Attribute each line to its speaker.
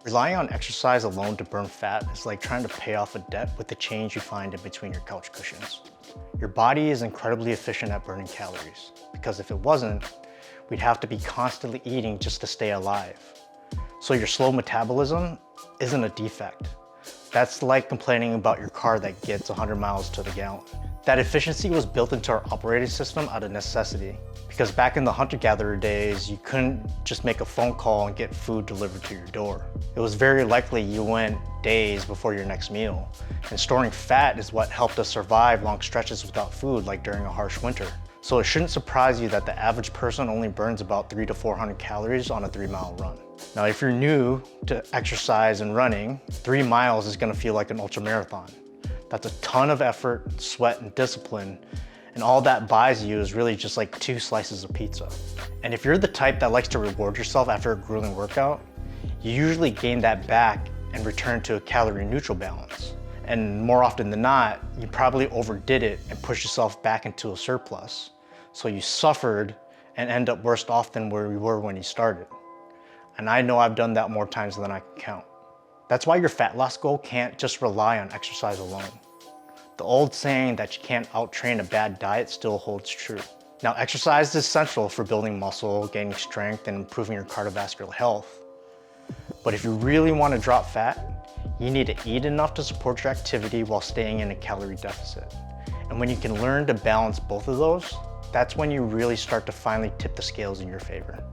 Speaker 1: Relying on exercise alone to burn fat is like trying to pay off a debt with the change you find in between your couch cushions. Your body is incredibly efficient at burning calories, because if it wasn't, we'd have to be constantly eating just to stay alive. So your slow metabolism isn't a defect. That's like complaining about your car that gets 100 miles to the gallon. That efficiency was built into our operating system out of necessity. Because back in the hunter-gatherer days, you couldn't just make a phone call and get food delivered to your door. It was very likely you went days before your next meal. And storing fat is what helped us survive long stretches without food, like during a harsh winter. So it shouldn't surprise you that the average person only burns about 300 to 400 calories on a 3-mile run. Now, if you're new to exercise and running, 3 miles is gonna feel like an ultra marathon. That's a ton of effort, sweat, and discipline, and all that buys you is really just like 2 slices of pizza. And if you're the type that likes to reward yourself after a grueling workout, you usually gain that back and return to a calorie neutral balance. And more often than not, you probably overdid it and pushed yourself back into a surplus. So you suffered and end up worse off than where you were when you started. And I know I've done that more times than I can count. That's why your fat loss goal can't just rely on exercise alone. The old saying that you can't out-train a bad diet still holds true. Now, exercise is essential for building muscle, gaining strength, and improving your cardiovascular health. But if you really want to drop fat, you need to eat enough to support your activity while staying in a calorie deficit. And when you can learn to balance both of those, that's when you really start to finally tip the scales in your favor.